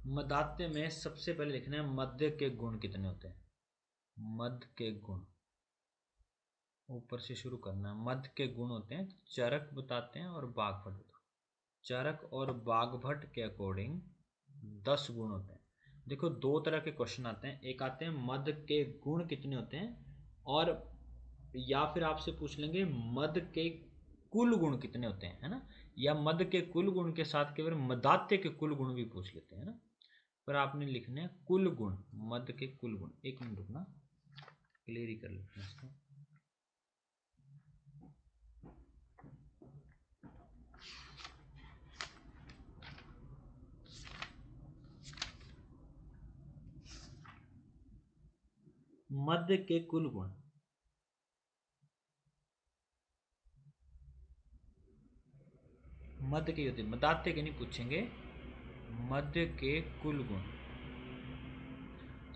मदात्य में सबसे पहले लिखना है मध्य के गुण कितने होते हैं। मध्य के गुण ऊपर से शुरू करना है। मध्य के गुण होते हैं, चरक बताते हैं और बाघभट बताते हैं। चरक और बाघभट के अकॉर्डिंग 10 गुण होते हैं। देखो दो तरह के क्वेश्चन आते हैं, एक आते हैं मध्य के गुण कितने होते हैं, और या फिर आपसे पूछ लेंगे मध्य के कुल गुण कितने होते हैं, है ना, या मध्य के कुल गुण के साथ केवल मदात्य के कुल गुण भी पूछ लेते हैं ना। पर आपने लिखने हैं कुल गुण, मध्य के कुल गुण। एक मिनट रुकना, क्लियर ही कर लेते हैं इसको। मध्य के कुल गुण, मध्य के होते, मदात्य के नहीं पूछेंगे, मध्य के कुल गुण।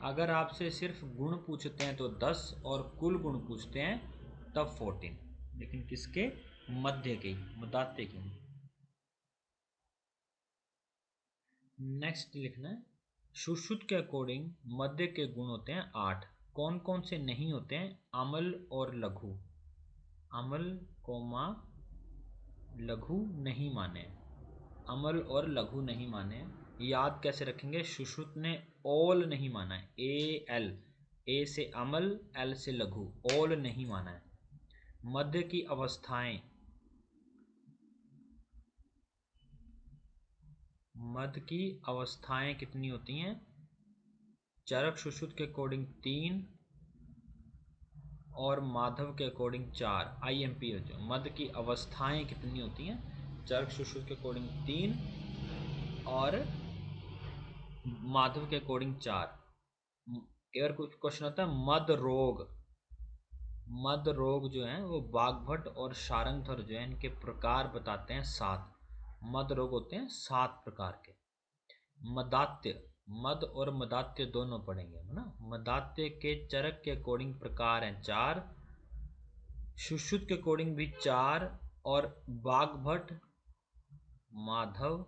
अगर आपसे सिर्फ गुण पूछते हैं तो 10 और कुल गुण पूछते हैं तब 14, लेकिन किसके, मध्य के, मदात्य के नहीं। नेक्स्ट लिखना है सुश्रुत के अकॉर्डिंग मध्य के गुण होते हैं 8। कौन कौन से नहीं होते हैं, अमल और लघु। अमल कोमा लघु नहीं माने, अमल और लघु नहीं माने। याद कैसे रखेंगे, सुश्रुत ने ओल नहीं माना है, ए एल, ए से अमल, एल से लघु, ओल नहीं माना है। मध्य की अवस्थाएं, मध्य की अवस्थाएं कितनी होती हैं, चरक सुश्रुत के अकॉर्डिंग 3 और माधव के अकॉर्डिंग 4। IMP जो मध्य की अवस्थाएं कितनी होती हैं, चरक सुश्रुत के अकॉर्डिंग 3 और माधव के अकॉर्डिंग 4। अगर कुछ क्वेश्चन होता है मद रोग, मद रोग जो है वो बाघभट और शारंगधर जो है इनके प्रकार बताते हैं 7। मद रोग होते हैं 7 प्रकार के। मदात्य, मद और मदात्य दोनों पढ़ेंगे है ना। मदात्य के चरक के अकॉर्डिंग प्रकार हैं 4, सुश्रुत के अकॉर्डिंग भी 4, और बाघभट, माधव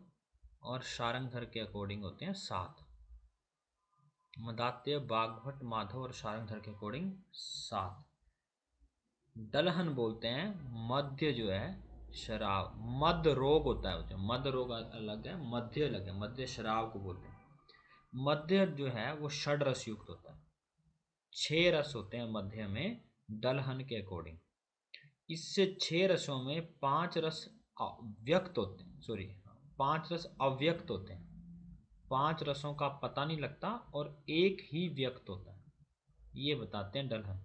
और शारंगधर के अकॉर्डिंग होते हैं 7। मदात्य, बाघभट, माधव और शारंगधर के अकॉर्डिंग 7। दलहन बोलते हैं मध्य जो है शराब, मद रोग होता है जो, मद रोग अलग है, मध्य अलग है। मध्य शराब को बोलते हैं। मध्य जो है वो षड रस युक्त होता है, 6 रस होते हैं मध्य में दलहन के अकॉर्डिंग। इससे 6 रसों में 5 रस व्यक्त होते हैं, सॉरी 5 रस अव्यक्त होते हैं। 5 रसों का पता नहीं लगता और एक ही व्यक्त होता है, ये बताते हैं दलहन।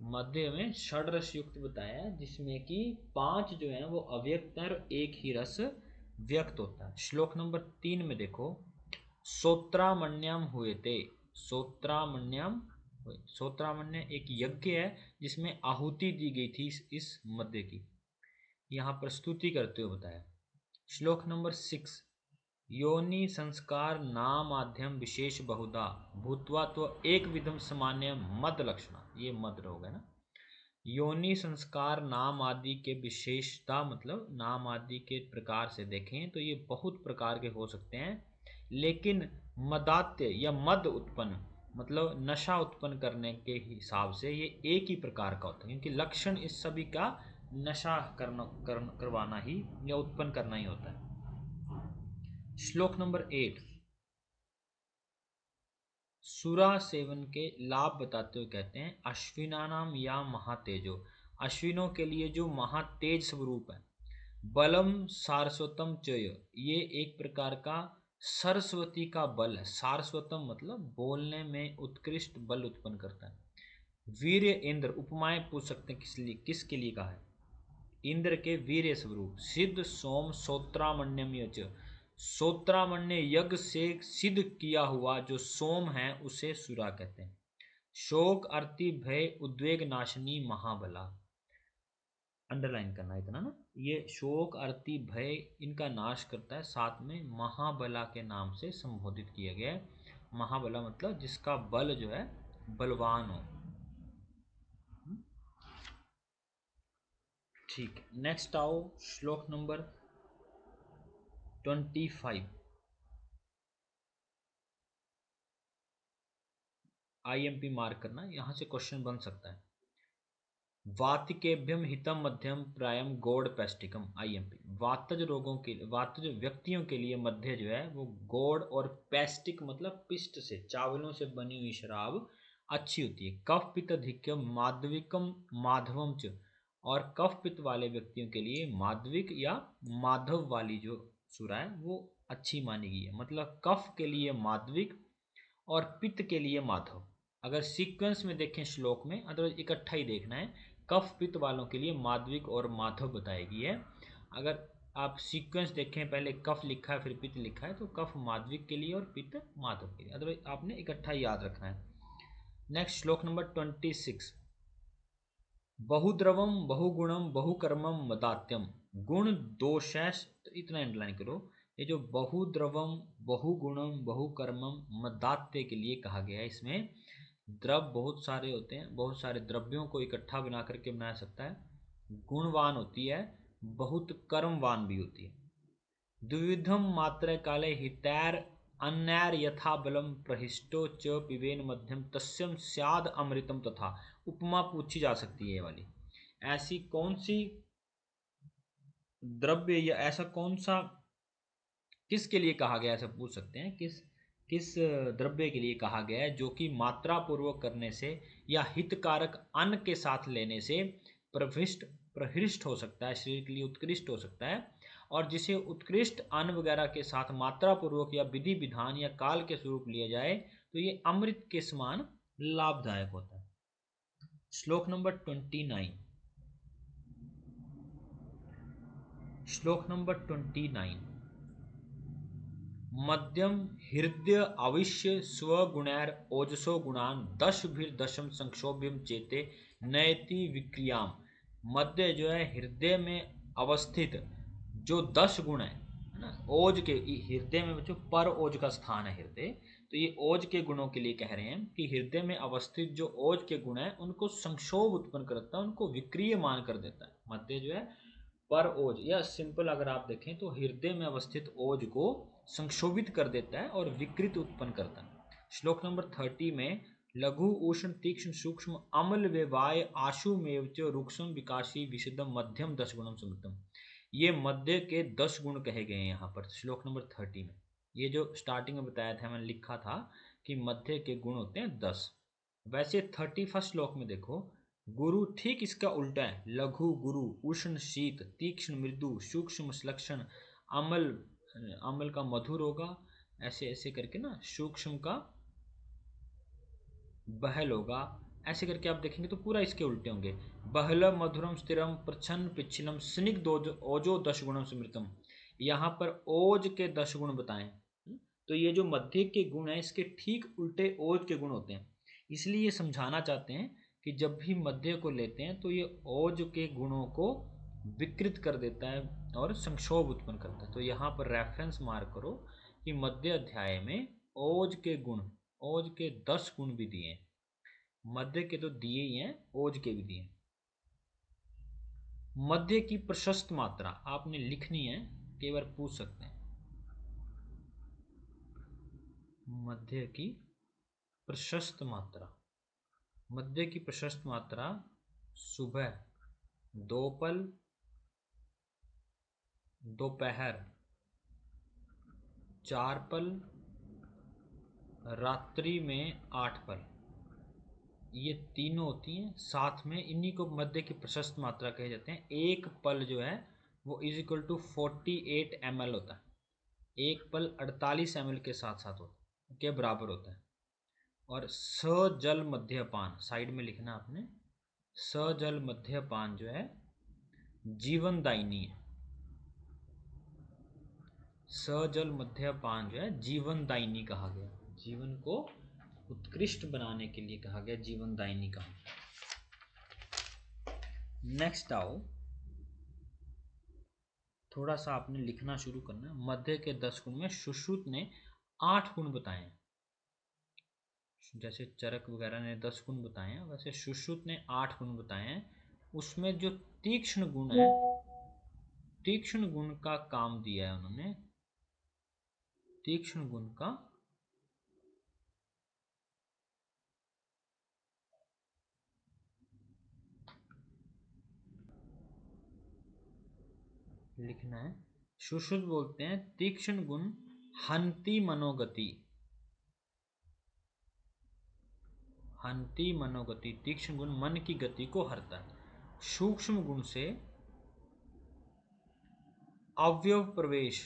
मध्य में षड रस युक्त बताया है, जिसमें कि 5 जो है वो अव्यक्त है और एक ही रस व्यक्त होता है। श्लोक नंबर 3 में देखो, सोत्रामण्यम हुए थे, सोत्रामण्यम, सोत्रामण्य एक यज्ञ है जिसमें आहुति दी गई थी इस मध्य की, यहाँ प्रस्तुति करते हुए बताया। श्लोक नंबर 6, योनि संस्कार नाम माध्यम विशेष बहुधा भूतवा तो एक विधम सामान्य मद लक्षणा, ये मद रोग है ना। योनि संस्कार नाम आदि के विशेषता, मतलब नाम आदि के प्रकार से देखें तो ये बहुत प्रकार के हो सकते हैं, लेकिन मदात्य या मद उत्पन्न, मतलब नशा उत्पन्न करने के हिसाब से ये एक ही प्रकार का होता है, क्योंकि लक्षण इस सभी का नशा करवाना ही या उत्पन्न करना ही होता है। श्लोक नंबर 8, सुरा सेवन के लाभ बताते हुए कहते हैं, अश्विनानाम या महातेजो, अश्विनों के लिए जो महातेज स्वरूप है, बलम सारस्वतम चय, ये एक प्रकार का सरस्वती का बल है। सारस्वतम मतलब बोलने में उत्कृष्ट बल उत्पन्न करता है। वीर्य इंद्र, उपमाएं पूछ सकते हैं किसके लिए कहा है, इंद्र के वीर्य स्वरूप। सिद्ध सोम सोत्रामण्यम यच, सोत्रामण्य यज्ञ से सिद्ध किया हुआ जो सोम है उसे सुरा कहते हैं। शोक अर्ति भय उद्वेग नाशनी महाबला, अंडरलाइन करना इतना ना, ये शोक अर्ति भय इनका नाश करता है, साथ में महाबला के नाम से संबोधित किया गया है। महाबला मतलब जिसका बल जो है बलवान हो। ठीक है, नेक्स्ट आओ श्लोक नंबर 25, IMP मार्क करना, यहाँ से क्वेश्चन बन सकता है। वातिकेभ्यम हितम मध्यम प्रायम गौड़ पेस्टिकम, IMP। वातज रोगों के, वातज व्यक्तियों के लिए मध्य जो है वो गौड़ और पेस्टिक मतलब पिष्ट से, चावलों से बनी हुई शराब अच्छी होती है। कफ पित्त अधिक्यम माधविकम माधवम च, और कफ पित्त वाले व्यक्तियों के लिए माधविक या माधव वाली जो सुरा है वो अच्छी मानी गई है। मतलब कफ के लिए माधविक और पित्त के लिए माधव। अगर सीक्वेंस में देखें श्लोक में, अदरवाइज इकट्ठा ही देखना है। कफ पित्त वालों के लिए माधविक और माधव बताई गई है। अगर आप सीक्वेंस देखें, पहले कफ लिखा है फिर पित्त लिखा है, तो कफ माधविक के लिए और पित्त माधव के लिए, अदरवाइज आपने इकट्ठा याद रखना है। नेक्स्ट श्लोक नंबर 26। बहुद्रवम बहुगुणम बहुकर्मम मदात्यम गुण दोषैश, तो इतना अंडरलाइन करो। ये जो बहुद्रवम बहुगुणम बहुकर्मम मदात्य के लिए कहा गया है, इसमें द्रव बहुत सारे होते हैं, बहुत सारे द्रव्यों को इकट्ठा बना करके बनाया सकता है। गुणवान होती है, बहुत कर्मवान भी होती है। द्विविधम मात्र काले हितैर अन्यैर यथा बलम प्रहिष्टो च पिबेन मध्यम तस्यम स्याद अमृतम तथा। उपमा पूछी जा सकती है ये वाली। ऐसी कौन सी द्रव्य या ऐसा कौन सा, किसके लिए कहा गया, ऐसा पूछ सकते हैं, किस किस द्रव्य के लिए कहा गया है जो कि मात्रा पूर्वक करने से या हितकारक अन्न के साथ लेने से प्रविष्ट प्रहृष्ट हो सकता है, शरीर के लिए उत्कृष्ट हो सकता है, और जिसे उत्कृष्ट अन्न वगैरह के साथ मात्रा पूर्वक या विधि विधान या काल के स्वरूप लिया जाए तो ये अमृत के समान लाभदायक होता है। श्लोक नंबर 29। श्लोक नंबर 29। मध्यम हृदय अविश्य स्वगुणैर ओजसो गुणान दशभिर्दशम संक्षोभ्यम चेते नयति विक्रियाम। मध्य जो है हृदय में अवस्थित जो 10 गुण है ना, ओज के, हृदय में बच्चों पर ओज का स्थान है हृदय, तो ये ओज के गुणों के लिए कह रहे हैं कि हृदय में अवस्थित जो ओज के गुण है उनको संक्षोभ उत्पन्न करता है, उनको विक्रिय मान कर देता है। मध्य जो है पर ओज, या सिंपल अगर आप देखें तो हृदय में अवस्थित ओज को संक्षोभित कर देता है और विकृत उत्पन्न करता है। श्लोक नंबर 30 में लघु उष्ण तीक्ष्ण सूक्ष्म अम्ल व्यवाय आशुमेव च रूक्षम विकासी विशुद्धम मध्यम 10 गुणम समृद्धम। ये मध्य के 10 गुण कहे गए हैं यहाँ पर श्लोक नंबर 30 में। ये जो स्टार्टिंग में बताया था, मैंने लिखा था कि मध्य के गुण होते हैं 10। वैसे 31 श्लोक में देखो, गुरु ठीक इसका उल्टा है। लघु गुरु, उष्ण शीत, तीक्ष्ण मृदु, सूक्ष्म श्लक्षण, अमल, अमल का मधुर होगा, ऐसे ऐसे करके ना, सूक्ष्म का बहल होगा, ऐसे करके आप देखेंगे तो पूरा इसके उल्टे होंगे। बहल मधुरम स्थिरम प्रछन्न पिछलम स्निग्ध ओजो 10 गुणम समृतम। यहाँ पर ओज के 10 गुण बताएं, तो ये जो मध्य के गुण हैं इसके ठीक उल्टे ओज के गुण होते हैं। इसलिए ये समझाना चाहते हैं कि जब भी मध्य को लेते हैं तो ये ओज के गुणों को विकृत कर देता है और संक्षोभ उत्पन्न करता है। तो यहाँ पर रेफरेंस मार्क करो कि मध्य अध्याय में ओज के गुण, ओज के 10 गुण भी दिए हैं। मध्य के तो दिए ही हैं, ओज के भी दिए। मध्य की प्रशस्त मात्रा आपने लिखनी है, कई बार पूछ सकते हैं। मध्य की प्रशस्त मात्रा, मध्य की प्रशस्त मात्रा सुबह, दोपहर, दोपहर, 4 पल, रात्रि में 8 पल, ये तीनों होती हैं साथ में, इन्हीं को मध्य की प्रशस्त मात्रा कहे जाते हैं। एक पल जो है वो इज इक्वल टू 48 ml होता है। एक पल 48 ml के साथ साथ होता है, के बराबर होता है। और सजल मध्यपान साइड में लिखना आपने, सजल मध्यपान जो है जीवनदायिनी है। सजल मध्यपान जो है जीवनदायिनी कहा गया, जीवन को उत्कृष्ट बनाने के लिए कहा गया, जीवनदायिनी कहा। नेक्स्ट आओ, थोड़ा सा आपने लिखना शुरू करना। मध्य के 10 गुण में सुश्रुत ने 8 गुण बताए हैं। जैसे चरक वगैरह ने 10 गुण बताए हैं, वैसे सुश्रुत ने 8 गुण बताए हैं। उसमें जो तीक्ष्ण गुण है, तीक्ष्ण गुण का काम दिया है उन्होंने, तीक्ष्ण गुण का लिखना है। सुश्रुत बोलते हैं तीक्ष्ण गुण हंति मनोगति, हंति मनोगति, तीक्ष्ण गुण मन की गति को हरता है। सूक्ष्म गुण से अवयव प्रवेश,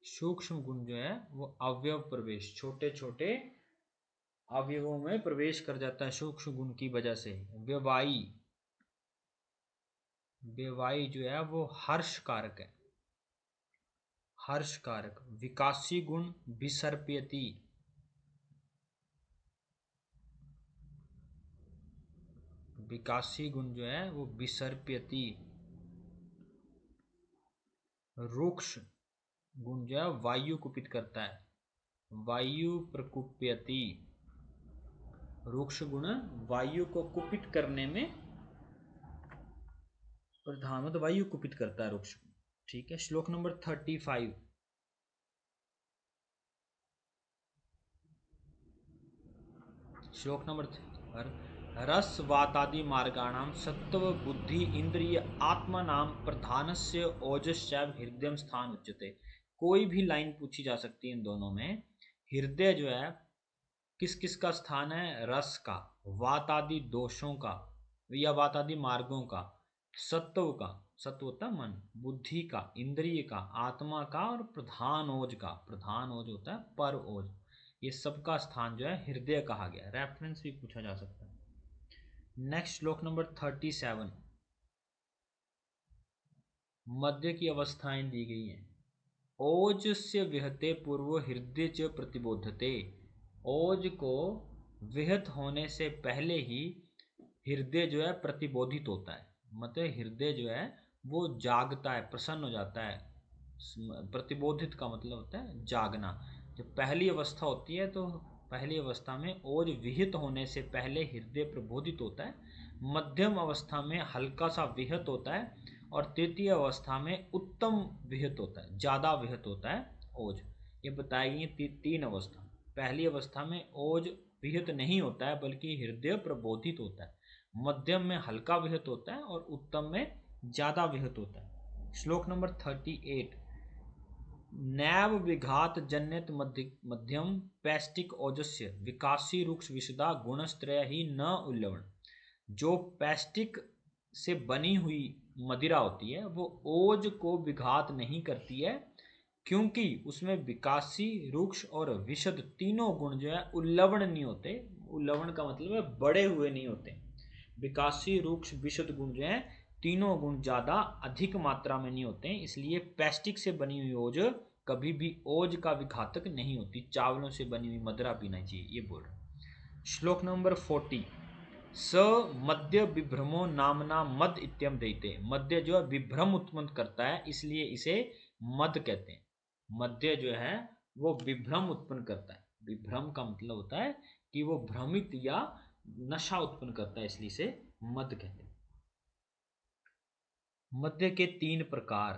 सूक्ष्म गुण जो है वो अवयव प्रवेश, छोटे छोटे अवयवों में प्रवेश कर जाता है सूक्ष्म गुण की वजह से। व्यवाई, व्यवाई जो है वो हर्ष कारक है, हर्ष कारक। विकासी गुण विसर्प्यति, विकासी गुण जो है वो विसर्प्यति। रुक्ष गुण जो है वायु कुपित करता है, वायु प्रकुप्यति। रुक्ष गुण वायु को कुपित करने में प्रधान, मतलब वायु कुपित करता है रुक्ष। ठीक है, श्लोक नंबर 35। श्लोक नंबर रस वातादि मार्गाणाम सत्व बुद्धि इंद्रिय आत्मनाम प्रधानस्य ओजस्यैव हृदय स्थान उच्यते। कोई भी लाइन पूछी जा सकती है इन दोनों में। हृदय जो है किस किस का स्थान है? रस का, वातादि दोषों का या वातादि मार्गों का, सत्व का, सत्व होता है मन, बुद्धि का, इंद्रिय का, आत्मा का और प्रधान ओज का। प्रधान ओज होता है पर ओज। ये सबका स्थान जो है हृदय कहा गया। रेफरेंस भी पूछा जा सकता है। नेक्स्ट श्लोक नंबर 37। मध्य की अवस्थाएं दी गई हैं। ओज से विहते पूर्व हृदय च प्रतिबोधते। ओज को विहत होने से पहले ही हृदय जो है प्रतिबोधित होता है, मतलब हृदय जो है वो जागता है, प्रसन्न हो जाता है। प्रतिबोधित का मतलब होता है जागना। जब पहली अवस्था होती है तो पहली अवस्था में ओज विहित होने से पहले हृदय प्रबोधित होता है, मध्यम अवस्था में हल्का सा विहित होता है और तृतीय अवस्था में उत्तम विहित होता है, ज़्यादा विहित होता है ओज। ये बताई गई है तीन अवस्था। पहली अवस्था में ओज विहित नहीं होता है बल्कि हृदय प्रबोधित होता है, मध्यम में हल्का विहित होता है और उत्तम में ज़्यादा विहित होता है। श्लोक नंबर 38। नैव विघात जन्यत मध्यम पैस्टिक ओजस्य विकासी रुक्ष विशदा गुणस्त्रय ही न उल्लवण। जो पैस्टिक से बनी हुई मदिरा होती है वो ओज को विघात नहीं करती है, क्योंकि उसमें विकासी, रुक्ष और विशद तीनों गुण जो है उल्लवण नहीं होते। उल्लवण का मतलब है बड़े हुए नहीं होते। विकासी, रुक्ष, विशद गुण जो है तीनों गुण ज़्यादा अधिक मात्रा में नहीं होते हैं, इसलिए पैस्टिक से बनी हुई ओज कभी भी ओज का विघातक नहीं होती। चावलों से बनी हुई मदिरा पीना चाहिए, ये बोल रहे। श्लोक नंबर 40। स मद्य विभ्रमो नामना मद इत्यम देते। मद्य जो है विभ्रम उत्पन्न करता है, इसलिए इसे मद कहते हैं। मद्य जो है वो विभ्रम उत्पन्न करता है। विभ्रम का मतलब होता है कि वो भ्रमित या नशा उत्पन्न करता है, इसलिए इसे मद कहते हैं। मद्य के तीन प्रकार,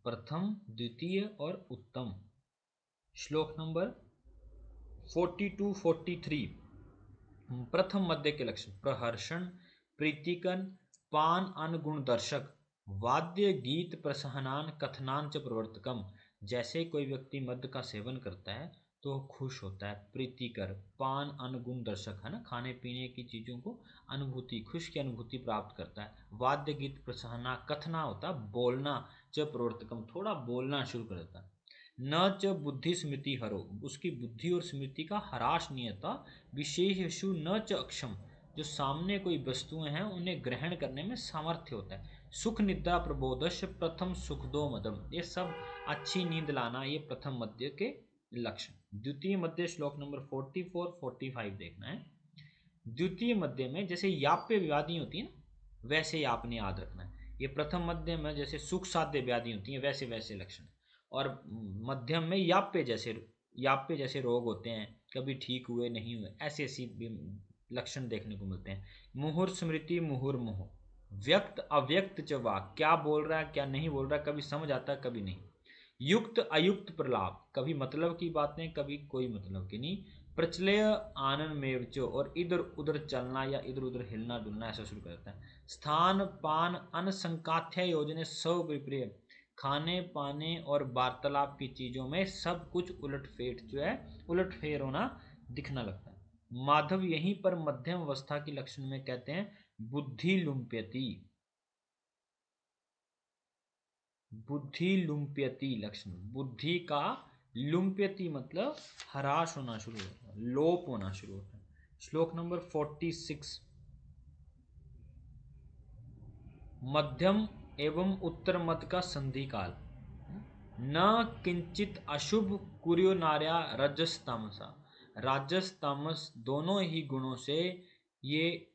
प्रथम, द्वितीय और उत्तम। श्लोक नंबर 42-43। प्रथम मद्य के लक्षण प्रहर्षण, प्रीतिकन, पान अनुगुण दर्शक, वाद्य गीत प्रसहनान कथनान च प्रवर्तकम। जैसे कोई व्यक्ति मद्य का सेवन करता है तो खुश होता है, प्रीतिकर, पान अनुगुण दर्शक है ना, खाने पीने की चीज़ों को अनुभूति, खुश की अनुभूति प्राप्त करता है। वाद्य गीत प्रसहना, कथना होता है बोलना, च प्रवर्तकम थोड़ा बोलना शुरू कर देता है। न च बुद्धि स्मृति हरो, उसकी बुद्धि और स्मृति का ह्रास नहीं होता। विशेषु न च अक्षम, जो सामने कोई वस्तुएं हैं उन्हें ग्रहण करने में सामर्थ्य होता है। सुख निद्रा प्रबोधस्य प्रथम सुख दो मदम, ये सब अच्छी नींद लाना, ये प्रथम मद्य के लक्षण। द्वितीय मद्य श्लोक नंबर 44-45 देखना है। द्वितीय मद्य में जैसे याप्य व्याधि होती है ना, वैसे ही आपने याद रखना है। ये प्रथम मध्य में जैसे सुख साध्य व्याधि होती है वैसे वैसे लक्षण, और मध्यम में याप्य जैसे रोग होते हैं, कभी ठीक हुए नहीं हुए, ऐसे ऐसी लक्षण देखने को मिलते हैं। मुहुर स्मृति मुहुर्मुह, व्यक्त अव्यक्त च वाक, क्या बोल रहा है क्या नहीं बोल रहा है, कभी समझ आता है कभी नहीं। युक्त अयुक्त प्रलाप, कभी मतलब की बातें कभी कोई मतलब की नहीं। प्रचलय आनंद मेवचो, और इधर उधर चलना या इधर उधर हिलना डुलना ऐसा शुरू करता है। स्थान पान अनसंकाथ्य योजने सब विप्रिय, खाने पाने और वार्तालाप की चीजों में सब कुछ उलटफेर जो है, उलटफेर होना दिखना लगता है। माधव यहीं पर मध्यम अवस्था की लक्षण में कहते हैं बुद्धि लुम्प्यति, बुद्धि लुम्प्यति लक्षण, बुद्धि का लुम्प्यति मतलब हराश होना शुरू होता है, लोप होना शुरू होता है। श्लोक नंबर 46, मध्यम एवं उत्तर मत का संधि काल, न किंचित अशुभ कुर्यो नार्या रजस तामसा, राजस तामस दोनों ही गुणों से ये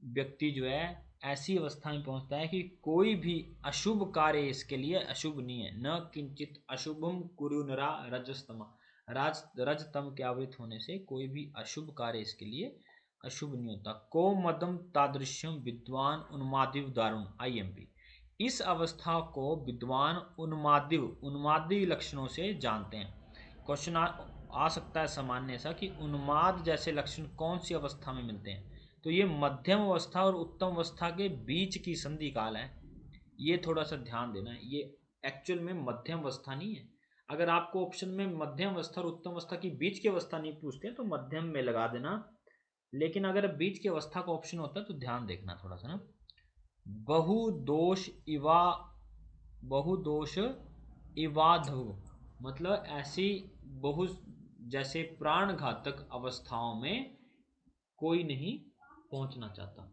व्यक्ति जो है ऐसी अवस्था में पहुंचता है कि कोई भी अशुभ कार्य इसके लिए अशुभ नहीं है। न किंचित अशुभम कुरु नरा रजस्तमा, रजतम के आवृत होने से कोई भी अशुभ कार्य इसके लिए अशुभ नहीं होता। को मदम तादृश्यम विद्वान उन्मादिव दारुण IMP, इस अवस्था को विद्वान उन्मादी लक्षणों से जानते हैं। क्वेश्चन आ सकता है सामान्य ऐसा कि उन्माद जैसे लक्षण कौन सी अवस्था में मिलते हैं, तो ये मध्यम अवस्था और उत्तम अवस्था के बीच की संधि काल है। ये थोड़ा सा ध्यान देना है, ये एक्चुअल में मध्यम अवस्था नहीं है। अगर आपको ऑप्शन में मध्यम अवस्था और उत्तम अवस्था की बीच की अवस्था नहीं पूछते तो मध्यम में लगा देना, लेकिन अगर बीच की अवस्था का ऑप्शन होता है तो ध्यान देखना थोड़ा सा ना। बहुदोष इवा, बहुदोष इवाधव मतलब ऐसी बहु जैसे प्राण घातक अवस्थाओं में कोई नहीं पहुंचना चाहता।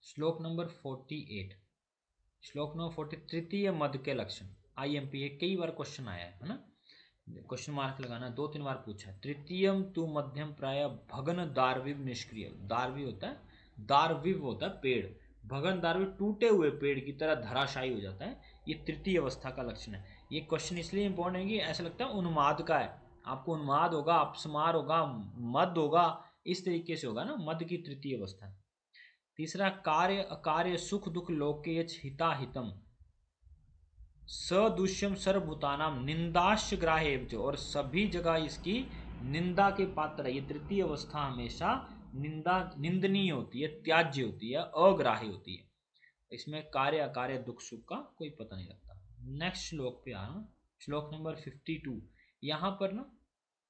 श्लोक नंबर 48, श्लोक नंबर 40, तृतीय मद के लक्षण IMP, कई बार क्वेश्चन आया है ना, क्वेश्चन मार्क लगाना, 2-3 बार पूछा है। तृतीयम तु मध्यम प्राय भगन दार्विव निष्क्रिय, दार्विव होता है, दार्विव होता है पेड़, भगन दार्विव टूटे हुए पेड़ की तरह धराशायी हो जाता है, ये तृतीय अवस्था का लक्षण है। ये क्वेश्चन इसलिए इंपॉर्टेंट है कि ऐसा लगता है उन्माद का है, आपको उन्माद होगा, अपस्मार होगा, मद होगा, इस तरीके से होगा ना, मद की तृतीय अवस्था है। तीसरा कार्य अकार्य सुख दुख लोके हिता हितम, सदुष्यम सर्वभूतानाम निंदाश्च ग्राह्य, और सभी जगह इसकी निंदा के पात्र है। ये तृतीय अवस्था हमेशा निंदनीय होती है, त्याज्य होती है, अग्राह्य होती है। इसमें कार्य अकार्य दुख सुख का कोई पता नहीं लगता। नेक्स्ट श्लोक पे आ रहा हूँ, श्लोक नंबर 52। यहाँ पर ना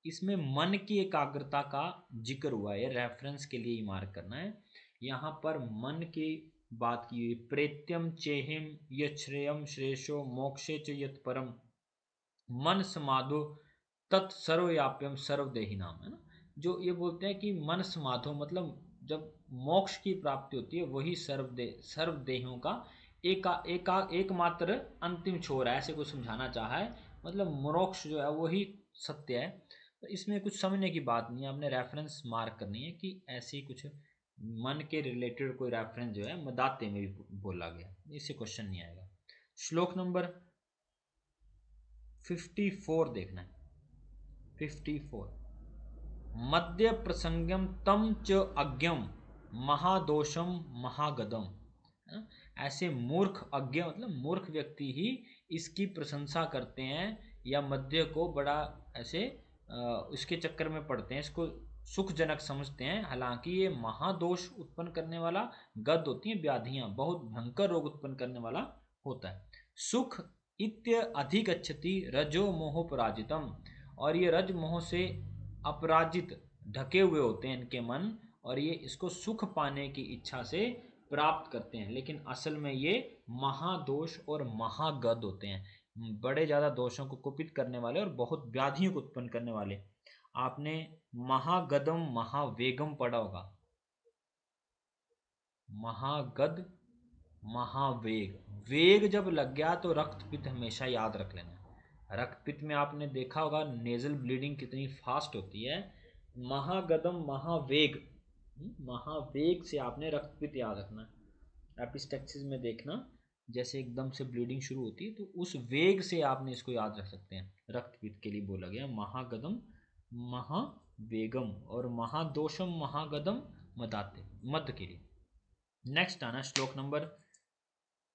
इसमें मन की एकाग्रता का जिक्र हुआ है, रेफरेंस के लिए ही मार्क करना है। यहाँ पर मन की बात की हुई, प्रेत्यम चेहिम यश्रेयम श्रेषो मोक्षे च यत परम मन समाधो तत्सर्वव्याप्यम सर्वदेही नाम, है ना। जो ये बोलते हैं कि मन समाधो मतलब जब मोक्ष की प्राप्ति होती है वही सर्वदेहियों का एकमात्र अंतिम छोर है, ऐसे कुछ समझाना चाहा है। मतलब मोक्ष जो है वही सत्य है। तो इसमें कुछ समझने की बात नहीं है, आपने रेफरेंस मार्क करनी है कि ऐसे कुछ मन के रिलेटेड कोई रेफरेंस जो है मदाते में भी बोला गया, इससे क्वेश्चन नहीं आएगा। श्लोक नंबर 54 देखना है, 54, मध्य प्रसंगम तम च अज्ञम महादोषम महागदम, ऐसे मूर्ख अज्ञ मतलब मूर्ख व्यक्ति ही इसकी प्रशंसा करते हैं या मध्य को बड़ा ऐसे इसके चक्कर में पड़ते हैं, इसको सुखजनक समझते हैं। हालांकि ये महादोष उत्पन्न करने वाला, गद होती हैं व्याधियां, बहुत भयंकर रोग उत्पन्न करने वाला होता है। सुख इत्य अधिगच्छति रजो मोह पराजितम, और ये रज मोह से अपराजित ढके हुए होते हैं इनके मन, और ये इसको सुख पाने की इच्छा से प्राप्त करते हैं, लेकिन असल में ये महादोष और महागद होते हैं, बड़े ज़्यादा दोषों को कुपित करने वाले और बहुत व्याधियों को उत्पन्न करने वाले। आपने महागदम महावेगम पढ़ा होगा, महागद महावेग, वेग जब लग गया तो रक्तपित्त हमेशा याद रख लेना। रक्तपित्त में आपने देखा होगा नेजल ब्लीडिंग कितनी फास्ट होती है। महागदम महावेग, महावेग से आपने रक्तपित्त याद रखना है। एपिस्टेक्सिस में देखना जैसे एकदम से ब्लीडिंग शुरू होती है, तो उस वेग से आपने इसको याद रख सकते हैं। रक्तपित्त के लिए बोला गया महागदम महावेगम, और महादोषम महागदम मदाते मद के लिए। नेक्स्ट आना श्लोक नंबर,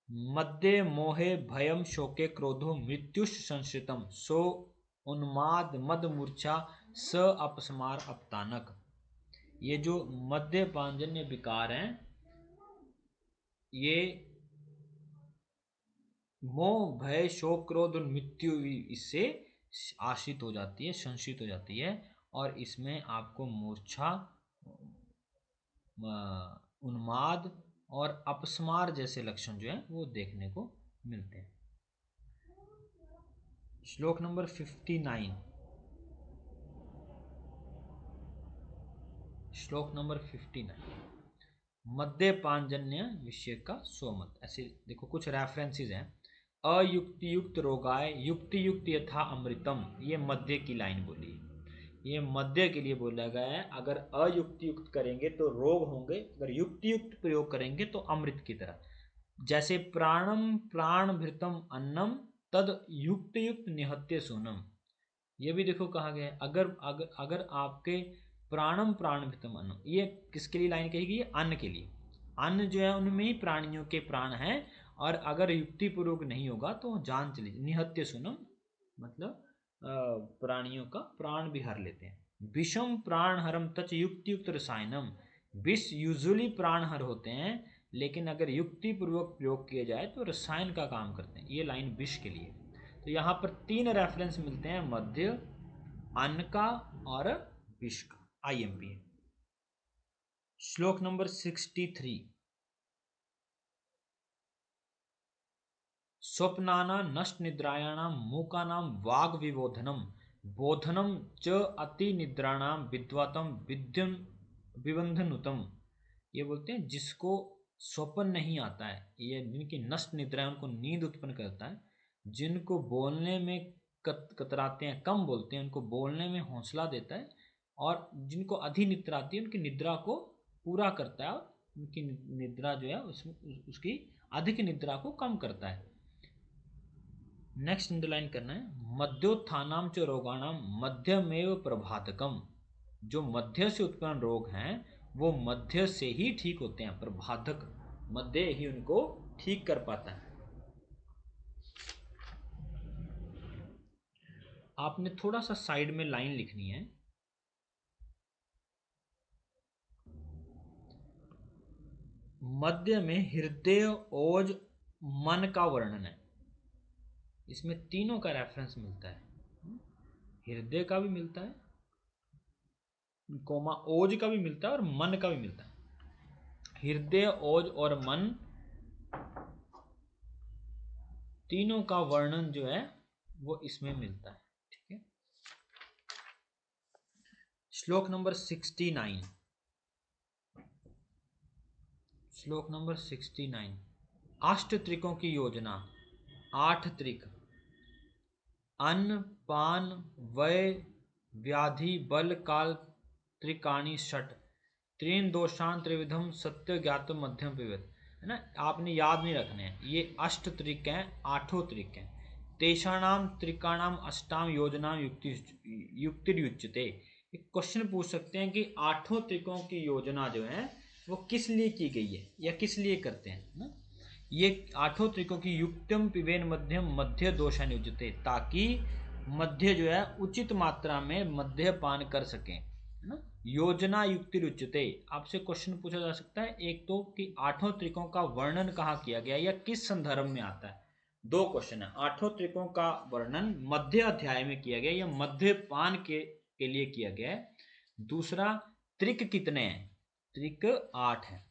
मद्ये मोहे भयम शोके क्रोधो मृत्युष संश्रितम सो उन्माद मद मूर्छा स अपस्मार अपतानक। ये जो मद्यपानजन्य विकार हैं ये मोह भय शोक क्रोध और मृत्यु इससे आश्रित हो जाती है, संशित हो जाती है, और इसमें आपको मूर्छा, उन्माद और अपस्मार जैसे लक्षण जो है वो देखने को मिलते हैं। श्लोक नंबर 59। श्लोक नंबर 59। मद्यपानजन्य विषय का स्वमत। ऐसे देखो कुछ रेफरेंसेस हैं। अयुक्ति युक्त रोगाय युक्ति युक्त यथा अमृतम, ये मध्य की लाइन बोली है। ये मध्य के लिए बोला गया है। अगर अयुक्ति युक्त करेंगे तो रोग होंगे, अगर युक्ति युक्त प्रयोग करेंगे तो अमृत की तरह। जैसे प्राणम प्राणभृतम अन्नम तद युक्त युक्त निहत्य सोनम, ये भी देखो कहा गया है। अगर अगर अगर आपके प्राणम प्राणभृतम अन्नम, ये किसके लिए लाइन कही गई है? अन्न के लिए। अन्न जो है उनमें ही प्राणियों के प्राण हैं, और अगर युक्ति पूर्वक नहीं होगा तो जान चली। निहत्य सुनम मतलब प्राणियों का प्राण भी हर लेते हैं। विषम प्राण हरम तच युक्ति युक्त रसायनम, विष यूजुअली प्राण हर होते हैं, लेकिन अगर युक्ति पूर्वक प्रयोग किया जाए तो रसायन का काम करते हैं। ये लाइन विष के लिए। तो यहाँ पर 3 रेफरेंस मिलते हैं, मध्य, अन्न का और विष का। आईएमपी है। श्लोक नंबर 63। स्वप्नाना नष्ट निद्रायाणाम मूकानाम वाग विबोधनम बोधनम च अति निद्राणाम विद्वातम विद्यम विबंधनुतम। ये बोलते हैं जिसको स्वप्न नहीं आता है, ये जिनकी नष्ट निद्रा है उनको नींद उत्पन्न करता है, जिनको बोलने में कतराते हैं, कम बोलते हैं, उनको बोलने में हौसला देता है, और जिनको अधिनिद्रा आती है उनकी निद्रा को पूरा करता है, और उनकी निद्रा जो है उसकी अधिक निद्रा को कम करता है। नेक्स्ट अंडरलाइन करना है, मध्योत्थानाम च रोगाणाम मध्यमेव प्रभातकम। जो मध्य से उत्पन्न रोग हैं वो मध्य से ही ठीक होते हैं। प्रभातक, मध्य ही उनको ठीक कर पाता है। आपने थोड़ा सा साइड में लाइन लिखनी है। मध्य में हृदय ओज मन का वर्णन है। इसमें तीनों का रेफरेंस मिलता है। हृदय का भी मिलता है, कोमा ओज का भी मिलता है, और मन का भी मिलता है। हृदय ओज और मन तीनों का वर्णन जो है वो इसमें मिलता है। ठीक है। श्लोक नंबर 69। श्लोक नंबर 69। अष्ट त्रिकों की योजना। 8 त्रिक, अन्न पान वय व्याधि बल काल त्रिकाणी षट, त्रीन दोषान त्रिविधम सत्य ज्ञात मध्यम विविध, है ना। आपने याद नहीं रखने हैं, ये अष्ट त्रिक हैं, 8 त्रिक हैं। तेषाणाम त्रिकाणाम अष्टाम योजना युक्तिर्युच्यते। एक क्वेश्चन पूछ सकते हैं कि 8 त्रिकों की योजना जो है वो किस लिए की गई है या किस लिए करते हैं ना। ये 8 त्रिकों की युक्तम पिबेन मध्यम मध्य दोषान युज्यते, ताकि मध्य जो है उचित मात्रा में मध्य पान कर सकें, है ना। योजना युक्ति रुच्यते, आपसे क्वेश्चन पूछा जा सकता है एक तो कि 8 त्रिकों का वर्णन कहाँ किया गया या किस संदर्भ में आता है। 2 क्वेश्चन है। 8 त्रिकों का वर्णन मध्य अध्याय में किया गया या मध्य पान के लिए किया गया है। दूसरा, त्रिक कितने हैं? त्रिक 8 है।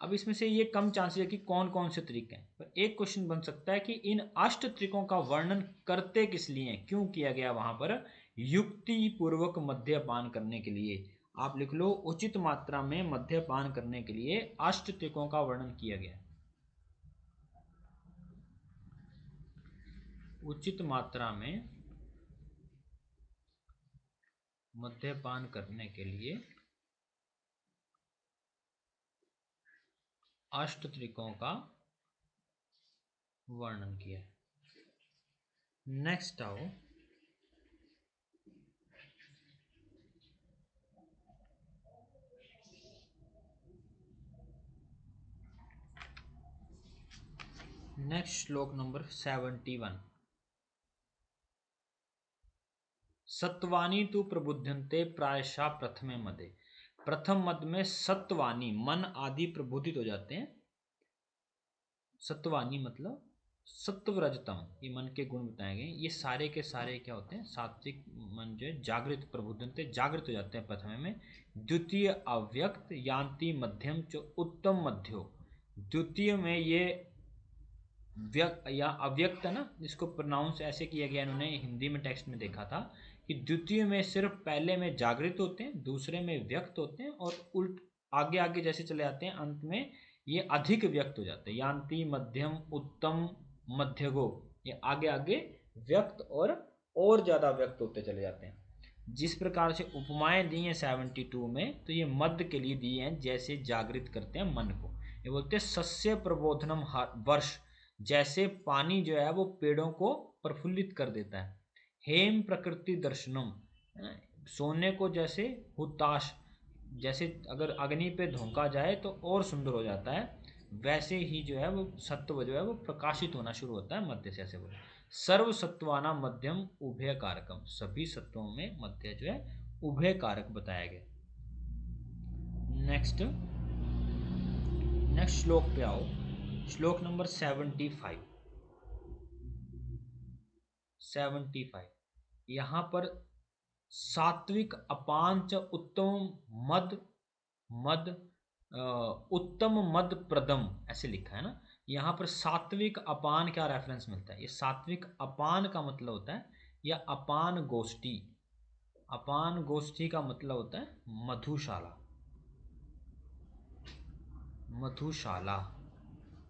अब इसमें से ये कम चांसेस है कि कौन कौन से त्रिक हैं, पर एक क्वेश्चन बन सकता है कि इन अष्ट त्रिकों का वर्णन करते किस लिए, क्यों किया गया वहां पर? युक्ति पूर्वक मद्यपान करने के लिए। आप लिख लो, उचित मात्रा में मद्यपान करने के लिए अष्ट त्रिकों का वर्णन किया गया। उचित मात्रा में मद्यपान करने के लिए अष्ट त्रिकों का वर्णन किया। नेक्स्ट आओ, नेक्स्ट श्लोक नंबर 71। सत्वानी तु प्रबुध्यन्ते प्रायशः प्रथमे मदे। प्रथम मद में सत्वानी मन आदि प्रबुद्धित हो जाते हैं। सत्वानी मतलब सत्व रजतम, ये मन के गुण बताए गए। ये सारे के सारे क्या होते हैं, सात्विक मन जो है जागृत प्रबुद्धन्ते जागृत हो जाते हैं प्रथम में। द्वितीय अव्यक्त यान्ति मध्यम च उत्तम मध्यो। द्वितीय में ये व्यक्त या अव्यक्त है ना, जिसको प्रोनाउंस ऐसे किया गया, इन्होंने हिंदी में टेक्स्ट में देखा था कि द्वितीय में सिर्फ पहले में जागृत होते हैं, दूसरे में व्यक्त होते हैं, और उल्ट आगे आगे जैसे चले जाते हैं अंत में ये अधिक व्यक्त हो जाते हैं। यान्ति मध्यम उत्तम मध्यगो, ये आगे आगे व्यक्त और ज्यादा व्यक्त होते चले जाते हैं। जिस प्रकार से उपमाएं दी हैं 72 में, तो ये मध्य के लिए दी हैं जैसे जागृत करते हैं मन को। ये बोलते हैं सस्य प्रबोधनम वर्ष, जैसे पानी जो है वो पेड़ों को प्रफुल्लित कर देता है। हेम प्रकृति दर्शनम, सोने को जैसे हुताश, जैसे अगर अग्नि पे धोंका जाए तो और सुंदर हो जाता है, वैसे ही जो है वो सत्व जो है वो प्रकाशित होना शुरू होता है मध्य से। ऐसे बोले सर्व सत्वाना मध्यम उभय कारकम, सभी सत्वों में मध्य जो है उभय कारक बताया गया। नेक्स्ट श्लोक पे आओ, श्लोक नंबर 75। यहाँ पर सात्विक अपांच उत्तम मद मद उत्तम मद प्रदम ऐसे लिखा है ना। यहाँ पर सात्विक अपान क्या रेफरेंस मिलता है, ये सात्विक अपान का मतलब होता है या अपान गोष्ठी। अपान गोष्ठी का मतलब होता है मधुशाला। मधुशाला,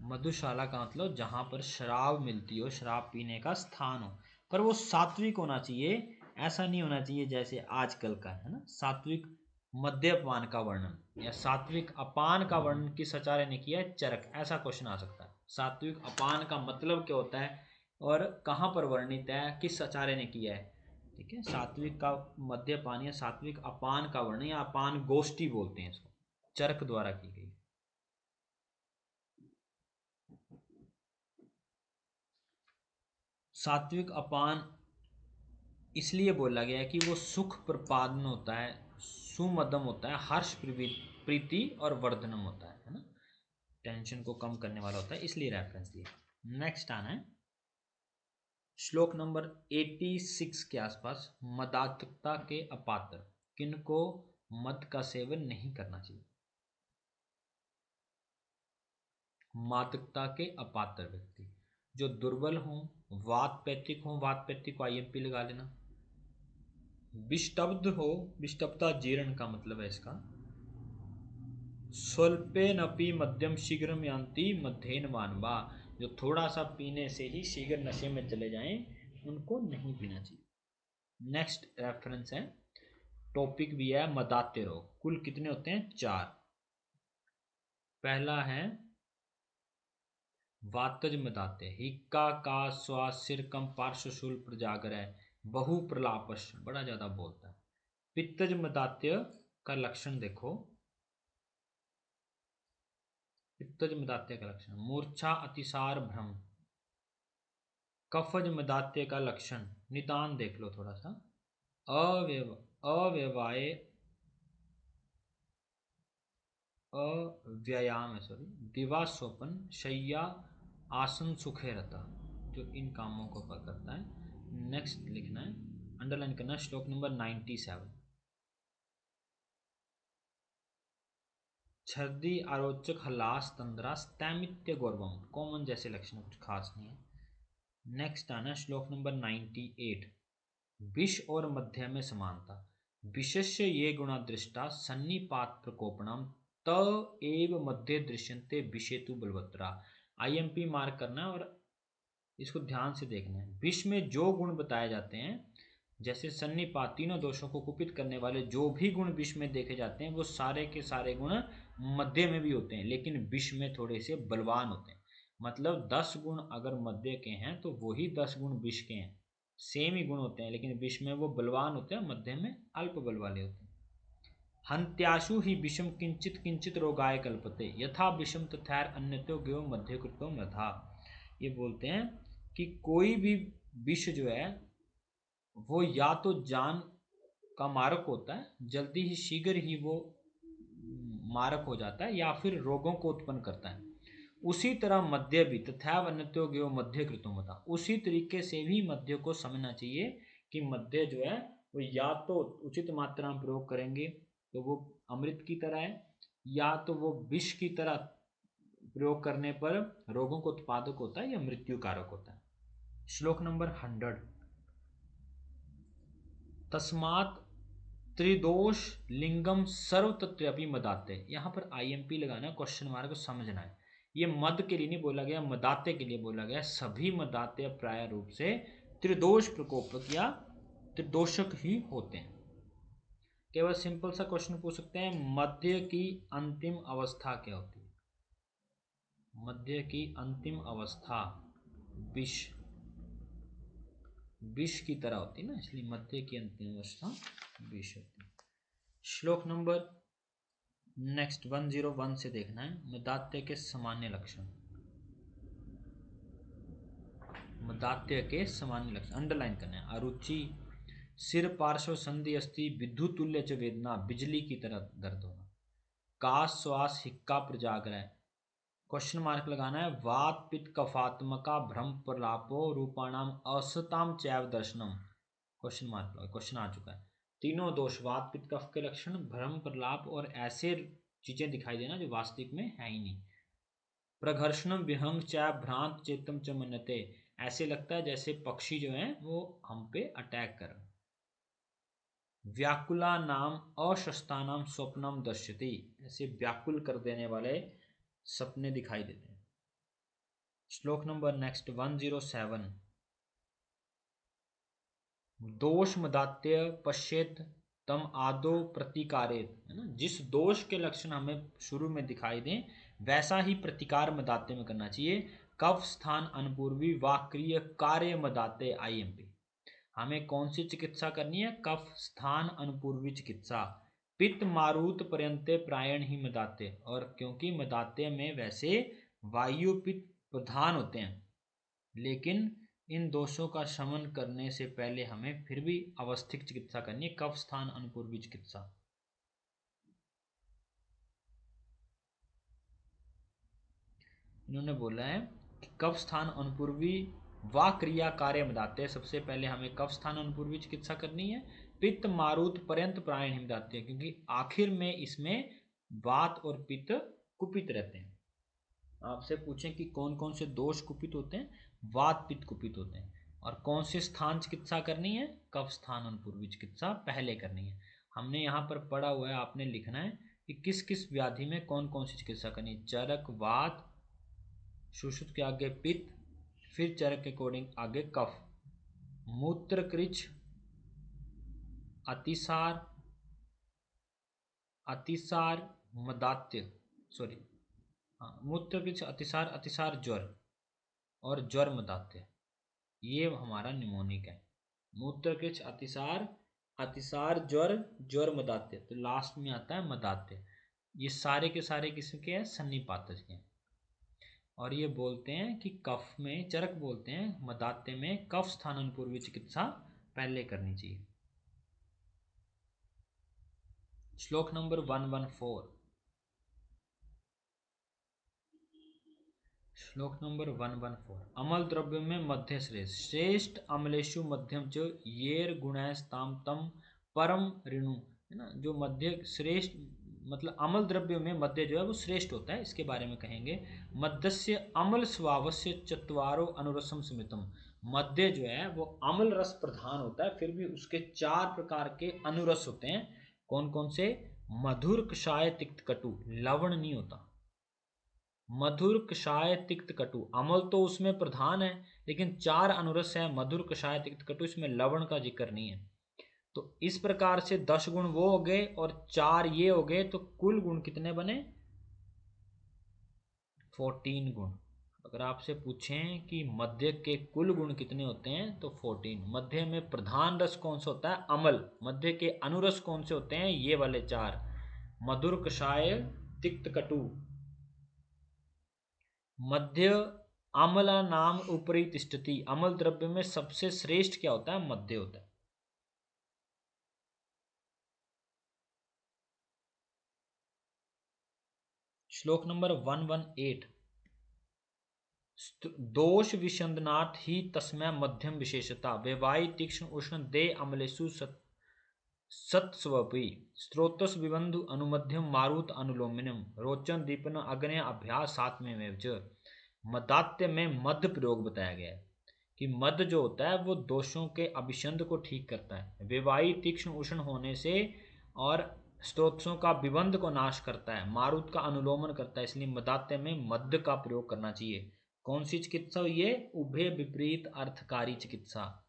मधुशाला का मतलब जहाँ पर शराब मिलती हो, शराब पीने का स्थान हो, पर वो सात्विक होना चाहिए। ऐसा नहीं होना चाहिए जैसे आजकल का है ना, सात्विक मद्यपान का वर्णन या सात्विक अपान का वर्णन किस आचार्य ने किया है, चरक। ऐसा क्वेश्चन आ सकता है, सात्विक अपान का मतलब क्या होता है और कहाँ पर वर्णित है, किस आचार्य ने किया है। ठीक है, सात्विक का मद्यपान या सात्विक अपान का वर्णन या अपान गोष्ठी बोलते हैं इसको, चरक द्वारा की गई। सात्विक अपान इसलिए बोला गया है कि वो सुख प्रपादन होता है, सुमदम होता है, हर्ष प्रीति और वर्धनम होता है ना, टेंशन को कम करने वाला होता है, इसलिए रेफरेंस दिया। नेक्स्ट आना है श्लोक नंबर 86 के आसपास। मदात्मकता के अपात्र, किनको मद का सेवन नहीं करना चाहिए। मादकता के अपात्र व्यक्ति जो दुर्बल हों, वातपैथिक हों, वातपैथिक को आईएमपी लगा लेना। विष्टब्ध हो, विष्टब्धता जीर्ण का मतलब है इसका। स्वल्पेनपि मध्यम शीघ्रम यान्ति मध्येन मानवा, जो थोड़ा सा पीने से ही शीघ्र नशे में चले जाएं, उनको नहीं पीना चाहिए। नेक्स्ट रेफरेंस है, टॉपिक भी है मदात्य रोग। कुल कितने होते हैं, 4। पहला है वातज मदात्य, हिक्का का स्वासिरकम पार्श्वशूल प्रजागर है, बहु प्रलापश, बड़ा ज्यादा बोलता है। पित्तज मदात्य का लक्षण देखो, पित्तज मदात्य का लक्षण मूर्छा अतिसार भ्रम। कफज मदात्य का लक्षण निदान देख लो थोड़ा सा, अव्यवाय अव्यायाम है, सॉरी, दिवा स्वपन शैया आसन सुखे रहता, जो इन कामों को करता है। नेक्स्ट लिखना है, अंडरलाइन करना, श्लोक नंबर 97। छर्दी आरोचक हलास तंद्रा स्तैमित्य गौरवम, कॉमन जैसे लक्षण, कुछ खास नहीं है। नेक्स्ट आना श्लोक नंबर 98। विष और मध्य में समानता, विशेष्य ये गुणा दृष्टा सन्निपात प्रकोपणम त एव मध्य दृश्यन्ते विषेतु बलवत्रा। आईएमपी मार्क करना है और इसको ध्यान से देखना है। विष में जो गुण बताए जाते हैं, जैसे सन्निपात, तीनों दोषों को कुपित करने वाले जो भी गुण विष में देखे जाते हैं, वो सारे के सारे गुण मध्य में भी होते हैं, लेकिन विष में थोड़े से बलवान होते हैं। मतलब 10 गुण अगर मध्य के हैं तो वही 10 गुण विष के हैं, सेम ही गुण होते हैं, लेकिन विष में वो बलवान होते हैं, मध्य में अल्प बल वाले होते हैं। हंत्याशु ही विषम किंचित किंचित रोगाय कल्पते, यथा विषम तथैर अन्यतो गयो मध्यकृतो मधा। ये बोलते हैं कि कोई भी विष जो है वो या तो जान का मारक होता है, जल्दी ही शीघ्र ही वो मारक हो जाता है, या फिर रोगों को उत्पन्न करता है। उसी तरह मद्य भी तथा वन्यत्यो ज्ञो मध्य कृतुमता, उसी तरीके से भी मद्य को समझना चाहिए कि मद्य जो है वो या तो उचित मात्रा में प्रयोग करेंगे तो वो अमृत की तरह है, या तो वो विष की तरह प्रयोग करने पर रोगों को उत्पादक होता है या मृत्यु कारक होता है। श्लोक नंबर 100। तस्मात् त्रिदोष लिंगम सर्व तत्व्यापी मदाते, यहाँ पर आईएमपी लगाना, क्वेश्चन मार्क को समझना है। ये मद के लिए नहीं बोला गया, मदाते के लिए बोला गया। सभी मदाते प्राय रूप से त्रिदोष प्रकोपक या त्रिदोषक ही होते हैं। केवल सिंपल सा क्वेश्चन पूछ सकते हैं, मद्य की अंतिम अवस्था क्या होती है? मद्य की अंतिम अवस्था विष, विष की तरह होती है ना, इसलिए मध्य की अंतिम अवस्था विष होती है। श्लोक नंबर नेक्स्ट 101 से देखना है, मदात्य के सामान्य लक्षण। मदात्य के सामान्य लक्षण अंडरलाइन करना है। अरुचि, सिर पार्श्व संधि अस्थि विद्युत तुल्य च वेदना, बिजली की तरह दर्द होना। काश श्वास हिक्का प्रजाग्रह, क्वेश्चन मार्क लगाना है। वात पित्त कफात्मका भ्रम प्रलापो रूपाणाम असताम चैव दर्शनम, क्वेश्चन मार्क लगा, क्वेश्चन आ चुका है। तीनों दोष वात पित्त कफ के लक्षण, भ्रम प्रलाप और ऐसे चीजें दिखाई देना जो वास्तविक में है ही नहीं। प्रघर्षणम विहंग चैव भ्रांत चेतम च मनते, ऐसे लगता है जैसे पक्षी जो है वो हम पे अटैक कर। व्याकुला नाम अशस्ता नाम स्वप्नम दर्शति, ऐसे व्याकुल कर देने वाले सपने दिखाई देते हैं। श्लोक नंबर नेक्स्ट 107। दोष मदात्य पश्येत तम आदो प्रतिकारेत, है ना, जिस दोष के लक्षण हमें शुरू में दिखाई दें वैसा ही प्रतिकार मदात्य में करना चाहिए। कफ स्थान अनुपूर्वी वाक्रिय कार्य मदात्य आईएमपी, हमें कौन सी चिकित्सा करनी है? कफ स्थान अनुपूर्वी चिकित्सा। पित्त मारुत पर्यंते प्रायण ही मदात्य, और क्योंकि मदात्य में वैसे वायु पित्त प्रधान होते हैं, लेकिन इन दोषों का शमन करने से पहले हमें फिर भी अवस्थिक चिकित्सा करनी है, कफ स्थान अनुपूर्वी चिकित्सा। इन्होंने बोला है कि कफ स्थान अनुपूर्वी वा क्रिया कार्य बताते हैं। सबसे पहले हमें कफ स्थान अनुपूर्वी चिकित्सा करनी है। पित्त मारुत पर्यंत प्रायण ही बताते हैं, क्योंकि आखिर में इसमें वात और पित्त कुपित रहते हैं। आपसे पूछें कि कौन कौन से दोष कुपित होते हैं? वात पित्त कुपित होते हैं। और कौन से स्थान चिकित्सा करनी है? कफ स्थान अनुपूर्वी चिकित्सा पहले करनी है। हमने यहाँ पर पढ़ा हुआ है, आपने लिखना है कि किस किस व्याधि में कौन कौन सी चिकित्सा करनी है। चरक, वात, सुश्रुत के आगे पित्त, फिर चरक के अकॉर्डिंग आगे कफ, मूत्र कृच, अतिसार, अतिसार मदात्य, सॉरी हाँ, मूत्र कृच, अतिसार, अतिसार ज्वर और ज्वर मदात्य, ये हमारा निमोनिक है। मूत्र कृच, अतिसार, अतिसार ज्वर, ज्वर मदात्य, तो लास्ट में आता है मदात्य। ये सारे के सारे किसके हैं? सन्निपातज के। और ये बोलते हैं कि कफ में चरक बोलते हैं, मदात्य में कफ स्थान अनुपूर्वी चिकित्सा पहले करनी चाहिए। श्लोक नंबर 114। श्लोक नंबर 114। अमल द्रव्य में मध्य श्रेष्ठ, श्रेष्ठ अमलेशु मध्यम च येर गुणैस्ताम तम परम ऋणु, है ना, जो मध्य श्रेष्ठ मतलब अमल द्रव्य में मध्य जो है वो श्रेष्ठ होता है, इसके बारे में कहेंगे। मध्यस्य अमल स्वभावस्य चत्वारो अनुरसम स्मृतम, मध्य जो है वो अमल रस प्रधान होता है, फिर भी उसके 4 प्रकार के अनुरस होते हैं। कौन कौन से? मधुर, कषाय, तिक्त, कटु, लवण नहीं होता। मधुर, कषाय, तिक्त, कटु, अमल तो उसमें प्रधान है, लेकिन 4 अनुरस है, मधुर, कषाय, तिक्त, कटु, इसमें लवण का जिक्र नहीं है। तो इस प्रकार से 10 गुण वो हो गए और 4 ये हो गए, तो कुल गुण कितने बने? 14 गुण। अगर आपसे पूछें कि मध्य के कुल गुण कितने होते हैं तो 14। मध्य में प्रधान रस कौन सा होता है? अमल। मध्य के अनुरस कौन से होते हैं? ये वाले 4, मधुर, कषाय, तिक्त, कटु। मध्य अमला नाम उपरि तिष्ठति, अमल द्रव्य में सबसे श्रेष्ठ क्या होता है? मध्य होता है। श्लोक नंबर 118, दोष विषंदनाथ ही तस्मै मध्यम विशेषता व्यवायी तीक्ष्ण उष्ण दे अमलेषु सत्स्वपि स्त्रोतस विबंधु अनुमध्यम मारुत अनुलोमिनम रोचन दीपन अग्नय अभ्यास सात्म्यमेव च। मदात्य में मध्य प्रयोग बताया गया है कि मध्य जो होता है वो दोषों के अभिषंद को ठीक करता है, विवाही तीक्ष्ण उष्ण होने से, और स्त्रोतों का विबंध को नाश करता है, मारुत का अनुलोमन करता है। इसलिए मदात्य में मध्य का प्रयोग करना चाहिए। कौन सी चिकित्सा हुई है? उभय विपरीत अर्थकारी चिकित्सा।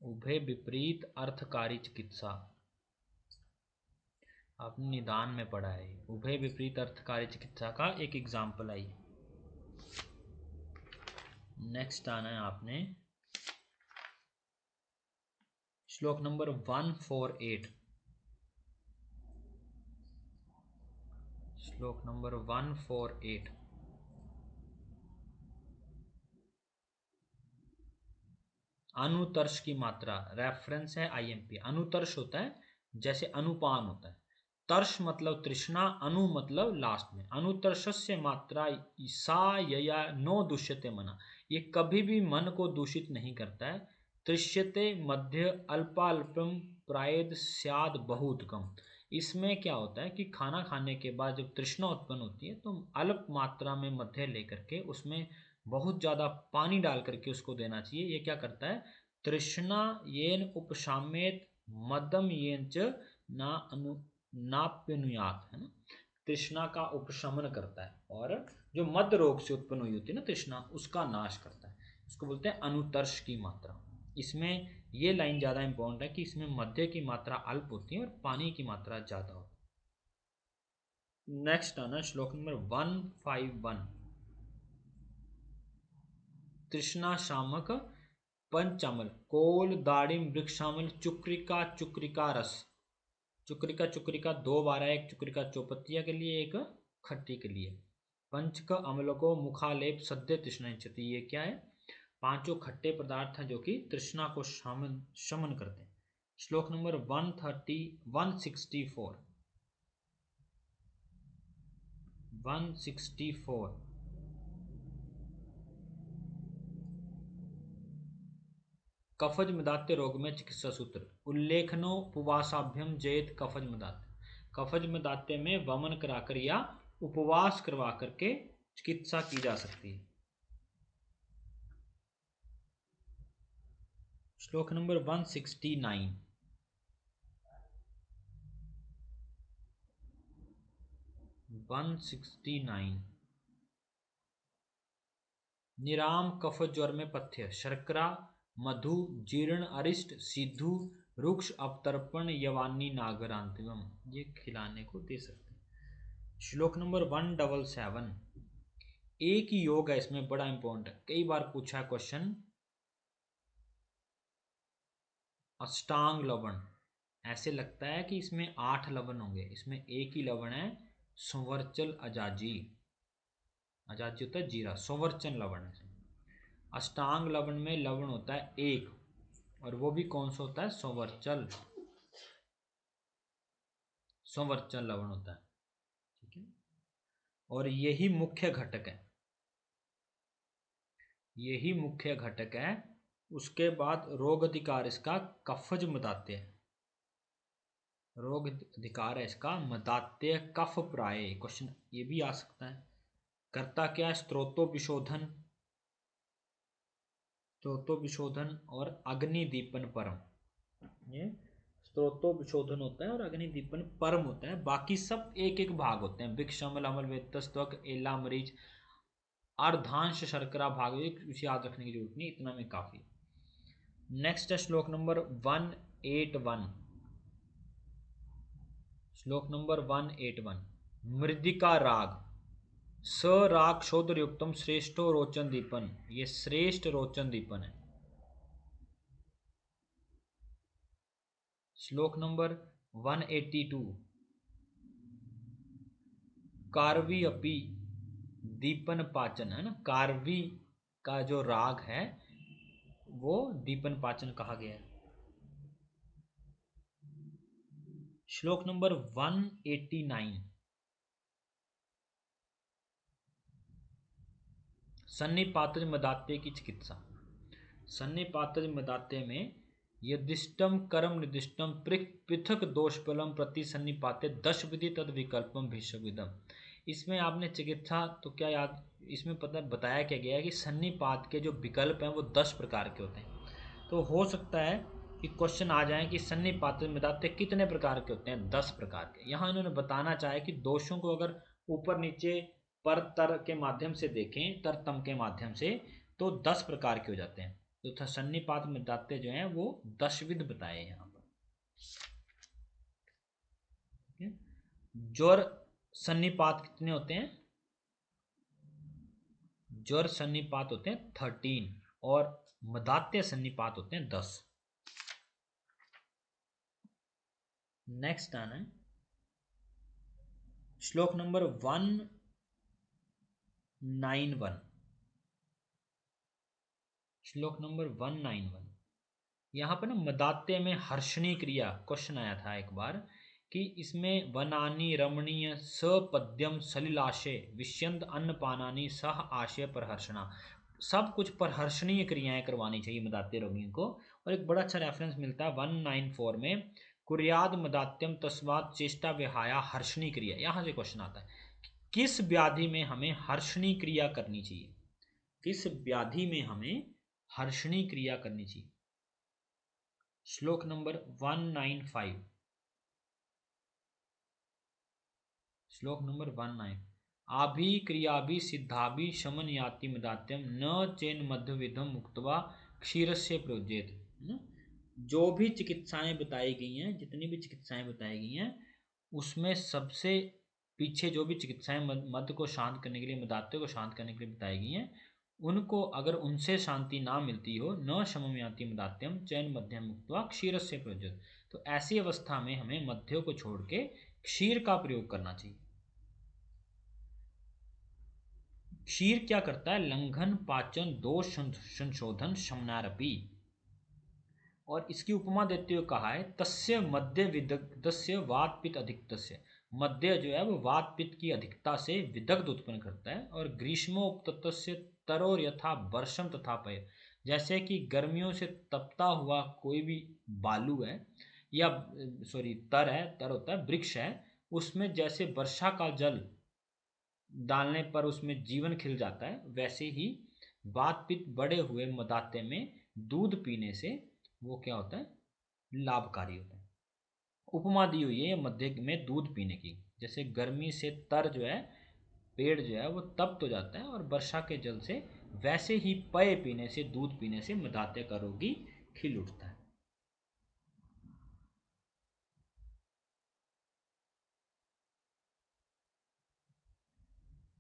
उभय विपरीत अर्थकारी चिकित्सा आपने निदान में पढ़ा है। उभय विपरीत अर्थकारी चिकित्सा का एक एग्जाम्पल आई। नेक्स्ट आना है आपने श्लोक नंबर 148। श्लोक नंबर 148, अनुतर्ष की मात्रा। रेफरेंस है आईएमपी। अनुतर्ष होता है जैसे अनुपान होता है। तर्ष मतलब तृष्णा, अनु मतलब लास्ट में। अनुतर्षस्य मात्रा सा यया नो दुष्यते मना, ये कभी भी मन को दूषित नहीं करता है। तृष्यते मध्य अल्पाल्पम प्रायद स्याद बहुत कम। इसमें क्या होता है कि खाना खाने के बाद जब तृष्णा उत्पन्न होती है तो अल्प मात्रा में मध्य लेकर के उसमें बहुत ज़्यादा पानी डाल करके उसको देना चाहिए। ये क्या करता है? तृष्णा येन उपशामेत मदम येन च ना अनु नाप्यनुयात, है ना। तृष्णा का उपशमन करता है और जो मद रोग से उत्पन्न हुई होती है ना तृष्णा, उसका नाश करता है। इसको बोलते हैं अनुतर्ष की मात्रा। इसमें ये लाइन ज़्यादा इंपॉर्टेंट है कि इसमें मध्य की मात्रा अल्प होती है और पानी की मात्रा ज़्यादा होती है। नेक्स्ट आना श्लोक नंबर 151, तृष्णा शामक पंचामल कोल दाड़िम वृक्षामल चुक्रिका चुक्रिका रस। चुक्रिका चुक्रिका दो बार है, एक चुक्रिका चौपत्तिया के लिए, एक खट्टी के लिए। पंचक अम्ल को मुखालेप सद्य तृष्णा क्षति, ये क्या है? पांचों खट्टे पदार्थ हैं जो कि तृष्णा को शमन करते हैं। श्लोक नंबर 164, 164, कफज मदात्य रोग में चिकित्सा सूत्र। उल्लेखनोपवासाभ्यम जयत कफज मदात्य। कफज मदात्य में वमन कराकर या उपवास करवा करके चिकित्सा की जा सकती है। श्लोक नंबर 169, निराम कफ ज्वर में पथ्य शर्करा मधु जीर्ण अरिष्ट सिद्धू रुक्ष अवतर्पण यवानी नागरांतिमम, ये खिलाने को दे सकते हैं। श्लोक नंबर 177, एक ही योग है इसमें, बड़ा इंपॉर्टेंट है, कई बार पूछा क्वेश्चन। अष्टांग लवण, ऐसे लगता है कि इसमें 8 लवण होंगे, इसमें एक ही लवण है, संवर्चल अजाजी। अजाजी होता है जीरा, संवर्चन लवण है। अष्टांग लवण में लवण होता है एक, और वो भी कौन सा होता है? संवर्चल। संवर्चल लवण होता है, ठीक है। और यही मुख्य घटक है, यही मुख्य घटक है। उसके बाद रोग अधिकार इसका कफज मदात्य है। रोग अधिकार है इसका मदात्य कफ प्राय। क्वेश्चन ये भी आ सकता है। करता क्या है? स्त्रोतोविशोधन, स्त्रोतोविशोधन और अग्निदीपन परम। ये स्त्रोतोविशोधन होता है और अग्निदीपन परम होता है। बाकी सब एक एक भाग होते हैं। विक्षमल अमल वेतस्तक एला मरीच अर्धांश शर्करा भाग, उसे याद रखने की जरूरत नहीं, इतना में काफी। नेक्स्ट है श्लोक नंबर 181, श्लोक नंबर 181, मृदिका राग स राग क्षोद्र युक्तम श्रेष्ठो रोचन दीपन, ये श्रेष्ठ रोचन दीपन है। श्लोक नंबर 182, कार्वी अपी दीपन पाचन, है ना। कार्वी का जो राग है वो दीपन पाचन कहा गया है। श्लोक नंबर 189, सन्निपातज मदाते की चिकित्सा। सन्निपातज मदाते में यदिष्टम कर्म निर्दिष्टम पृथक दोषफलम प्रति सन्निपाते 10 विधि तद विकल्पम भीष्मविदम। इसमें आपने चिकित्सा तो क्या याद, इसमें पता बताया क्या गया है कि सन्निपात के जो विकल्प हैं वो 10 प्रकार के होते हैं। तो हो सकता है कि क्वेश्चन आ जाए कि सन्निपात मदाते कितने प्रकार के होते हैं, 10 प्रकार के। यहाँ इन्होंने बताना चाहे कि दोषों को अगर ऊपर नीचे पर तर के माध्यम से देखें, तर तम के माध्यम से, तो 10 प्रकार के हो जाते हैं। तो सन्निपात मदाते जो हैं वो 10 विध बताए यहाँ पर। ज्वर सन्निपात कितने होते हैं? ज्वर सन्निपात होते हैं 13 और मदात्य सन्निपात होते हैं 10। नेक्स्ट आना है श्लोक नंबर 191। श्लोक नंबर 191 यहाँ पर ना मदात्य में हर्षणी क्रिया क्वेश्चन आया था एक बार कि इसमें वनानी रमणीय सपद्यम सलिलाशय विष्यंत अन्नपानानी सह आशय परहर्षणा, सब कुछ परहर्षणीय क्रियाएं करवानी चाहिए मदात्य रोगियों को। और एक बड़ा अच्छा रेफरेंस मिलता है 194 में, कुर्याद मदात्यम तस्मात् चेष्टा विहाया हर्षणी क्रिया। यहाँ से क्वेश्चन आता है किस व्याधि में हमें हर्षणी क्रिया करनी चाहिए, किस व्याधि में हमें हर्षणी क्रिया करनी चाहिए। श्लोक नंबर 195, श्लोक नंबर 19, आभि क्रियाभि सिद्धाभि शमन याति मदात्यम न चेन मध्यविधम मुक्तवा क्षीरस्य प्रयोज्येत। जो भी चिकित्साएं बताई गई हैं, जितनी भी चिकित्साएं बताई गई हैं, उसमें सबसे पीछे जो भी चिकित्साएं मद को शांत करने के लिए, मदात्य को शांत करने के लिए बताई गई हैं, उनको अगर उनसे शांति ना मिलती हो, न शमम याति मदात्यम चैन मध्यम मुक्त्वा क्षीर से प्रयोज्यत, तो ऐसी अवस्था में हमें मध्य को छोड़ के क्षीर का प्रयोग करना चाहिए। क्षीर क्या करता है? लंघन पाचन दोष संशोधन शमनारपी। और इसकी उपमा देते हुए कहा है तस्य मध्य विदग्धस्य वात पित्त अधिकतस्य, मध्य जो है वो वात पित्त की अधिकता से विदग्ध उत्पन्न करता है। और ग्रीष्मोपतस्य तरोर यथा वर्षम तथा पय, जैसे कि गर्मियों से तपता हुआ कोई भी बालू है या सॉरी तर है, तर होता है वृक्ष है, उसमें जैसे वर्षा का जल डालने पर उसमें जीवन खिल जाता है, वैसे ही वात पित्त बढ़े हुए मदाते में दूध पीने से वो क्या होता है? लाभकारी होता है। उपमा दी हुई है मध्य में दूध पीने की, जैसे गर्मी से तर जो है, पेड़ जो है वो तप्त हो जाता है और वर्षा के जल से, वैसे ही पेय पीने से, दूध पीने से मदाते का रोगी खिल उठता है।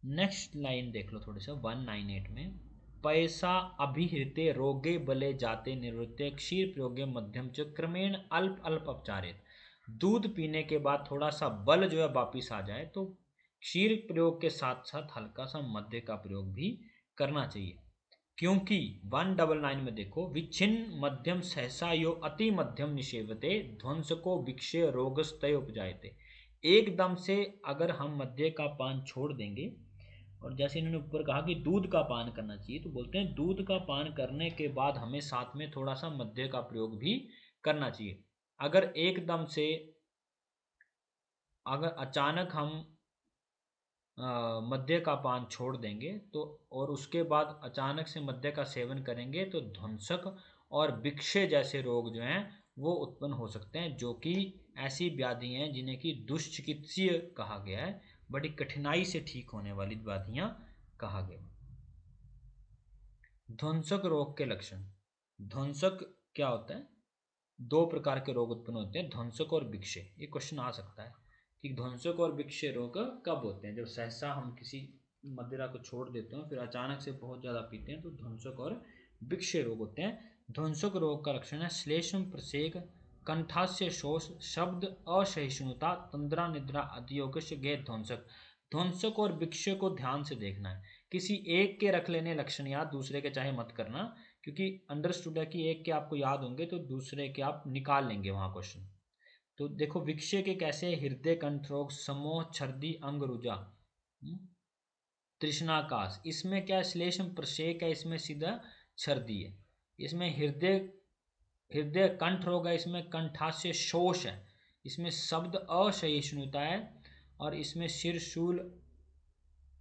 नेक्स्ट लाइन देख लो थोड़ी सा 198 में, पैसा अभिहृते रोगे बले जाते निवृत्ते क्षीर प्रयोगे मध्यम च क्रमेण अल्प अल्प अपचारित। दूध पीने के बाद थोड़ा सा बल जो है वापिस आ जाए तो क्षीर प्रयोग के साथ साथ हल्का सा मध्य का प्रयोग भी करना चाहिए। क्योंकि 199 में देखो, विच्छिन्न मध्यम सहसा यो अति मध्यम निषेवते ध्वंस को विक्षय रोगस्तय उपजायते। एकदम से अगर हम मध्य का पान छोड़ देंगे, और जैसे इन्होंने ऊपर कहा कि दूध का पान करना चाहिए, तो बोलते हैं दूध का पान करने के बाद हमें साथ में थोड़ा सा मध्य का प्रयोग भी करना चाहिए। अगर एकदम से, अगर अचानक हम मद्य का पान छोड़ देंगे तो, और उसके बाद अचानक से मद्य का सेवन करेंगे, तो ध्वंसक और विक्षय जैसे रोग जो हैं वो उत्पन्न हो सकते हैं, जो कि ऐसी व्याधि हैं जिन्हें कि दुष्चिकित्सीय कहा गया है, बड़ी कठिनाई से ठीक होने वाली व्याधियां कहा गया। ध्वंसक रोग के लक्षण। ध्वंसक क्या होता है? दो प्रकार के रोग उत्पन्न होते हैं, ध्वंसक और विक्षय। ये क्वेश्चन आ सकता है कि ध्वंसक और विक्षय रोग कब होते हैं? जब सहसा हम किसी मदिरा को छोड़ देते हैं, फिर अचानक से बहुत ज़्यादा पीते हैं, तो ध्वंसक और विक्षय रोग होते हैं। ध्वंसक रोग का लक्षण है श्लेषम प्रसेक कंठास्य शोष शब्द असहिष्णुता तंद्रा निद्रा अधियोग गे ध्वंसक। ध्वंसक और विक्षय को ध्यान से देखना है, किसी एक के रख लेने लक्षण याद, दूसरे के चाहे मत करना, क्योंकि अंडरस्टूड है कि एक के आपको याद होंगे तो दूसरे के आप निकाल लेंगे वहाँ क्वेश्चन। तो देखो विक्षय के कैसे, हृदय कंठ रोग समोह छर्दी अंग रुजा, तृष्णाकाश, इसमें क्या श्लेष्म प्रशेक है, इसमें सीधा छर्दी है। इसमें हृदय हृदय कंठ रोग है, इसमें कंठास्य शोष है। इसमें शब्द असहिष्णुता है, और इसमें शिरशूल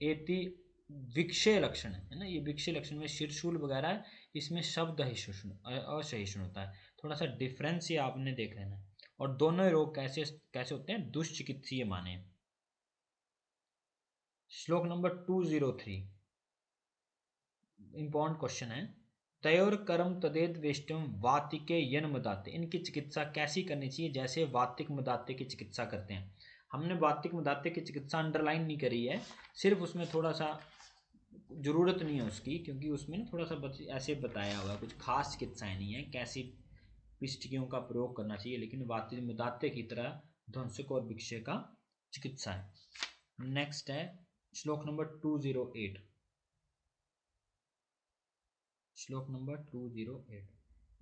एति विक्षय लक्षण है ना, ये विक्षय लक्षण में शिरशूल वगैरह है, इसमें शब्द असहिष्णुता है। थोड़ा सा डिफरेंस ये आपने देख लेना है। और दोनों रोग कैसे कैसे होते हैं, दुष्चिकित्सीय माने। श्लोक नंबर 203 इंपॉर्टेंट क्वेश्चन है। तयोर कर्म तदेत वेष्टम वातिके यन मदाते, इनकी चिकित्सा कैसी करनी चाहिए, जैसे वातिक मदाते की चिकित्सा करते हैं। हमने वातिक मदाते की चिकित्सा अंडरलाइन नहीं करी है, सिर्फ उसमें थोड़ा सा ज़रूरत नहीं है उसकी, क्योंकि उसमें थोड़ा सा ऐसे बताया हुआ है, कुछ खास चिकित्साएं नहीं है कैसी पिष्टिकियों का प्रयोग करना चाहिए, लेकिन वातिक मदाते की तरह ध्वंसक और विक्षय का चिकित्सा है। नेक्स्ट है श्लोक नंबर 208। श्लोक नंबर 208,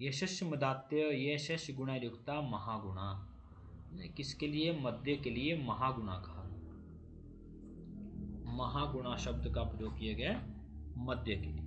यशस्य मदात्य यशस्य गुणयुक्ता महागुणा, किसके लिए, मध्य के लिए महागुणा कहा। महागुणा शब्द का प्रयोग किया गया मध्य के लिए।